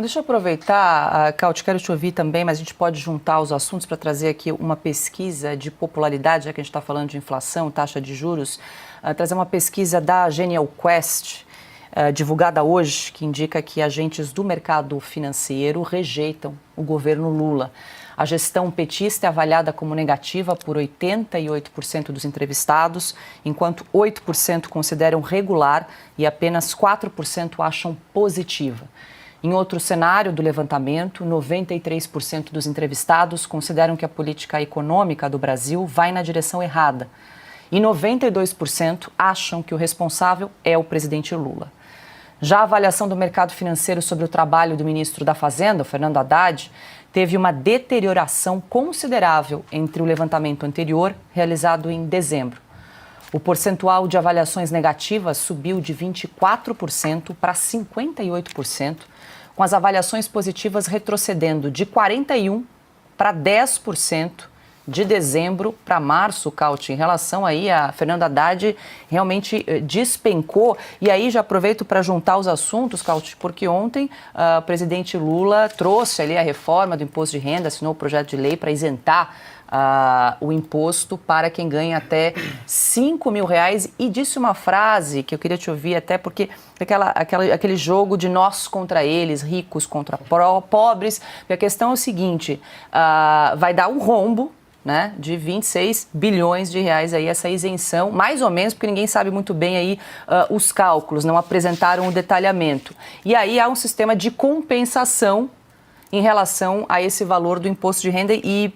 deixa eu aproveitar, Cauti, quero te ouvir também, mas a gente pode juntar os assuntos para trazer aqui uma pesquisa de popularidade, já que a gente está falando de inflação, taxa de juros, trazer uma pesquisa da Genial Quest, divulgada hoje, que indica que agentes do mercado financeiro rejeitam o governo Lula. A gestão petista é avaliada como negativa por 88% dos entrevistados, enquanto 8% consideram regular e apenas 4% acham positiva. Em outro cenário do levantamento, 93% dos entrevistados consideram que a política econômica do Brasil vai na direção errada e 92% acham que o responsável é o presidente Lula. Já a avaliação do mercado financeiro sobre o trabalho do ministro da Fazenda, Fernando Haddad, teve uma deterioração considerável entre o levantamento anterior, realizado em dezembro. O percentual de avaliações negativas subiu de 24% para 58%, com as avaliações positivas retrocedendo de 41% para 10% de dezembro para março, Cauti. Em relação aí a Fernando Haddad, realmente despencou. E aí já aproveito para juntar os assuntos, Cauti, porque ontem o presidente Lula trouxe ali a reforma do imposto de renda, assinou o projeto de lei para isentar o imposto para quem ganha até R$5.000 e disse uma frase que eu queria te ouvir até porque aquele jogo de nós contra eles, ricos contra pobres, porque a questão é o seguinte, vai dar um rombo, né, de 26 bilhões de reais aí essa isenção, mais ou menos, porque ninguém sabe muito bem aí os cálculos, não apresentaram o detalhamento. E aí há um sistema de compensação em relação a esse valor do imposto de renda e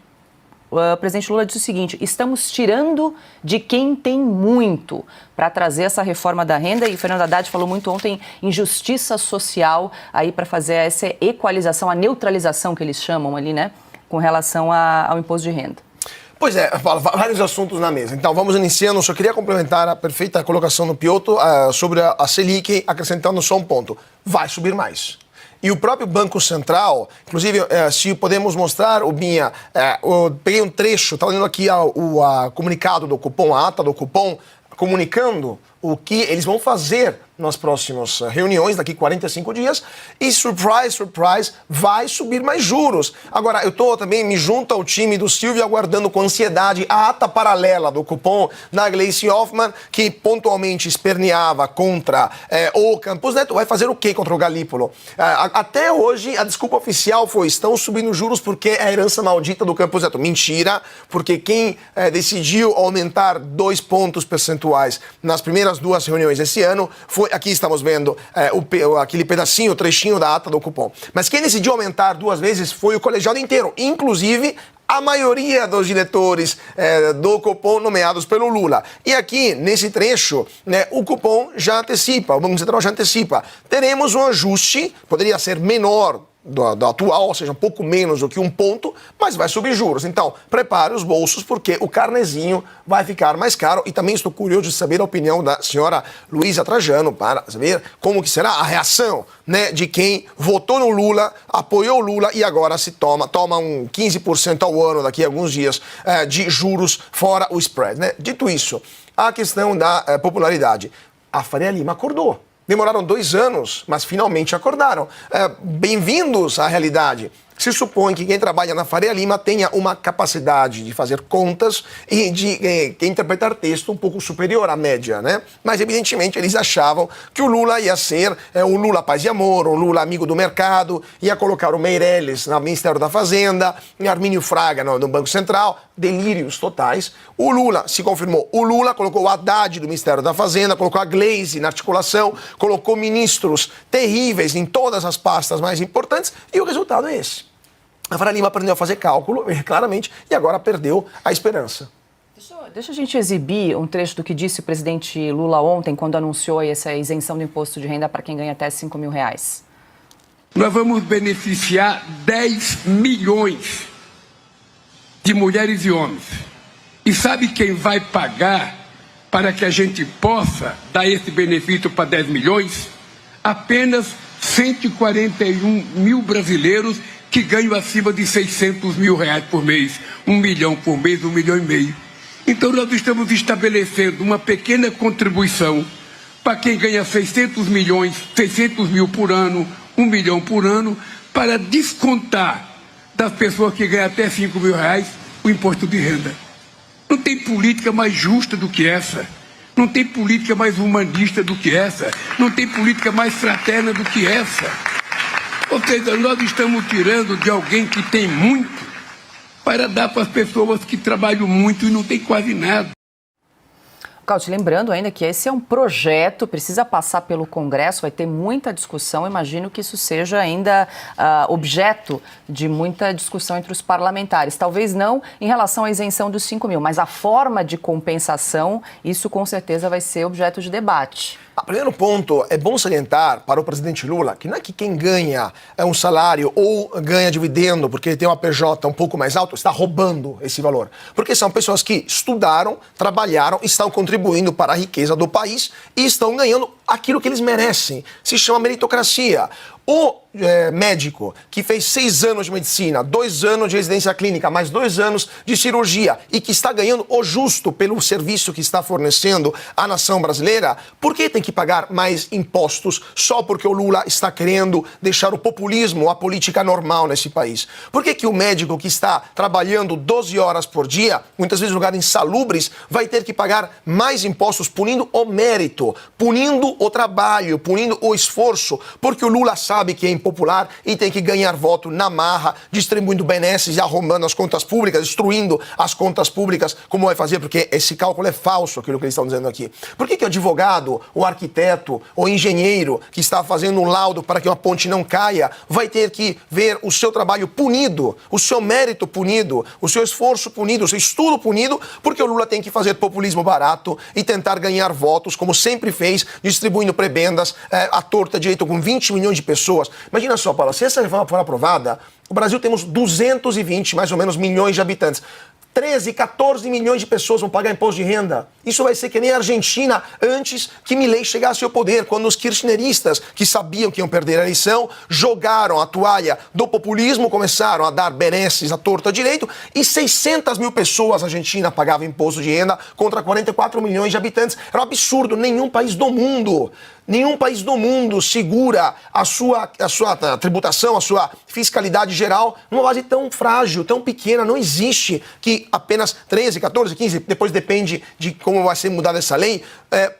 o presidente Lula disse o seguinte: estamos tirando de quem tem muito para trazer essa reforma da renda, e Fernando Haddad falou muito ontem em justiça social aí para fazer essa equalização, a neutralização que eles chamam ali, né, com relação ao imposto de renda. Pois é, vários assuntos na mesa. Então, vamos iniciando. Só queria complementar a perfeita colocação do Piotr sobre a Selic, acrescentando só um ponto. Vai subir mais. E o próprio Banco Central, inclusive, se podemos mostrar, Binha, eu peguei um trecho, estava lendo aqui o comunicado do cupom, a ata do cupom, comunicando o que eles vão fazer nas próximas reuniões, daqui 45 dias, e surprise, surprise, vai subir mais juros. Agora, eu também me junto ao time do Silvio aguardando com ansiedade a ata paralela do cupom da Gleisi Hoffmann, que pontualmente esperneava contra o Campos Neto. Vai fazer o quê contra o Galípolo? Até hoje, a desculpa oficial foi: estão subindo juros porque é a herança maldita do Campos Neto. Mentira, porque quem decidiu aumentar 2 pontos percentuais nas primeiras 2 reuniões desse ano foi, aqui estamos vendo aquele pedacinho, o trechinho da ata do cupom. Mas quem decidiu aumentar 2 vezes foi o colegiado inteiro, inclusive a maioria dos diretores do cupom nomeados pelo Lula. E aqui, nesse trecho, né, o cupom já antecipa, o Banco Central já antecipa. Teremos um ajuste, poderia ser menor do atual, ou seja, um pouco menos do que 1 ponto, mas vai subir juros. Então, prepare os bolsos, porque o carnezinho vai ficar mais caro. E também estou curioso de saber a opinião da senhora Luísa Trajano, para saber como que será a reação, né, de quem votou no Lula, apoiou o Lula e agora se toma um 15% ao ano, daqui a alguns dias, de juros fora o spread, né? Dito isso, a questão da popularidade. A Faria Lima acordou. Demoraram 2 anos, mas finalmente acordaram. Bem-vindos à realidade. Se supõe que quem trabalha na Faria Lima tenha uma capacidade de fazer contas e de interpretar texto um pouco superior à média, né? Mas, evidentemente, eles achavam que o Lula ia ser um Lula paz e amor, um Lula amigo do mercado, ia colocar o Meirelles no Ministério da Fazenda, Armínio Fraga no Banco Central, delírios totais. O Lula se confirmou. O Lula colocou o Haddad do Ministério da Fazenda, colocou a Gleisi na articulação, colocou ministros terríveis em todas as pastas mais importantes e o resultado é esse. A Faria Lima aprendeu a fazer cálculo, claramente, e agora perdeu a esperança. Deixa a gente exibir um trecho do que disse o presidente Lula ontem, quando anunciou essa isenção do imposto de renda para quem ganha até R$5.000. Nós vamos beneficiar 10 milhões de mulheres e homens. E sabe quem vai pagar para que a gente possa dar esse benefício para 10 milhões? Apenas 141 mil brasileiros que ganham acima de R$600 mil por mês, 1 milhão por mês, 1,5 milhão. Então nós estamos estabelecendo uma pequena contribuição para quem ganha 600 mil por ano, 1 milhão por ano, para descontar das pessoas que ganham até R$5.000 o imposto de renda. Não tem política mais justa do que essa. Não tem política mais humanista do que essa. Não tem política mais fraterna do que essa. Ou seja, nós estamos tirando de alguém que tem muito para dar para as pessoas que trabalham muito e não tem quase nada. Cauti, lembrando ainda que esse é um projeto, precisa passar pelo Congresso, vai ter muita discussão, imagino que isso seja ainda objeto de muita discussão entre os parlamentares. Talvez não em relação à isenção dos 5 mil, mas a forma de compensação, isso com certeza vai ser objeto de debate. Primeiro ponto, é bom salientar para o presidente Lula que não é que quem ganha um salário ou ganha dividendo porque ele tem uma PJ um pouco mais alto está roubando esse valor. Porque são pessoas que estudaram, trabalharam, estão contribuindo para a riqueza do país e estão ganhando aquilo que eles merecem. Se chama meritocracia. O médico que fez 6 anos de medicina, 2 anos de residência clínica, mais 2 anos de cirurgia e que está ganhando o justo pelo serviço que está fornecendo à nação brasileira, por que tem que pagar mais impostos só porque o Lula está querendo deixar o populismo, a política normal nesse país? Por que o médico que está trabalhando 12 horas por dia, muitas vezes em lugares insalubres, vai ter que pagar mais impostos punindo o mérito, punindo o trabalho, punindo o esforço, porque o Lula sabe que é impopular e tem que ganhar voto na marra, distribuindo benesses e arrombando as contas públicas, destruindo as contas públicas, como vai fazer? Porque esse cálculo é falso, aquilo que eles estão dizendo aqui. Por que o advogado, o arquiteto, o engenheiro que está fazendo um laudo para que uma ponte não caia, vai ter que ver o seu trabalho punido, o seu mérito punido, o seu esforço punido, o seu estudo punido, porque o Lula tem que fazer populismo barato e tentar ganhar votos, como sempre fez, distribuindo prebendas à torta direito com 20 milhões de pessoas. Imagina só, Paulo, se essa reforma for aprovada, o Brasil temos 220, mais ou menos, milhões de habitantes. 13, 14 milhões de pessoas vão pagar imposto de renda. Isso vai ser que nem a Argentina antes que Milei chegasse ao poder, quando os kirchneristas, que sabiam que iam perder a eleição, jogaram a toalha do populismo, começaram a dar benesses à torta direito e 600 mil pessoas na Argentina pagavam imposto de renda contra 44 milhões de habitantes. Era um absurdo. Nenhum país do mundo segura a sua tributação, a sua fiscalidade geral numa base tão frágil, tão pequena. Não existe que apenas 13, 14, 15, depois depende de como vai ser mudada essa lei,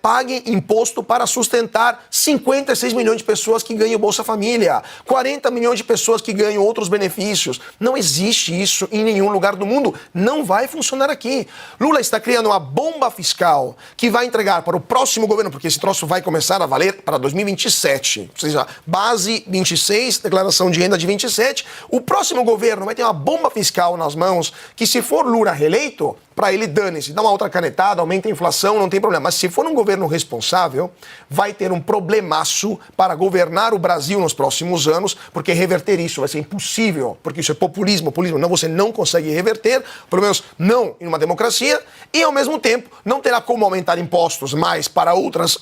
paguem imposto para sustentar 56 milhões de pessoas que ganham Bolsa Família, 40 milhões de pessoas que ganham outros benefícios. Não existe isso em nenhum lugar do mundo. Não vai funcionar aqui. Lula está criando uma bomba fiscal que vai entregar para o próximo governo, porque esse troço vai começar a valer para 2027. Ou seja, base 26, declaração de renda de 27. O próximo governo vai ter uma bomba fiscal nas mãos que, se for Lula reeleito, para ele dane-se, dá uma outra canetada, aumenta a inflação, não tem problema. Mas se for um governo responsável, vai ter um problemaço para governar o Brasil nos próximos anos, porque reverter isso vai ser impossível, porque isso é populismo. Populismo não, você não consegue reverter, pelo menos não em uma democracia, e ao mesmo tempo não terá como aumentar impostos mais para outras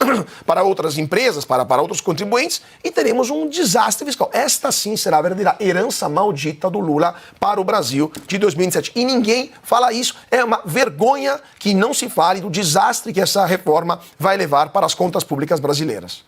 empresas, para outros contribuintes, e teremos um desastre fiscal. Esta sim será a verdadeira herança maldita do Lula para o Brasil de 2027. E ninguém fala isso. É uma vergonha que não se fale do desastre que essa reforma vai levar para as contas públicas brasileiras.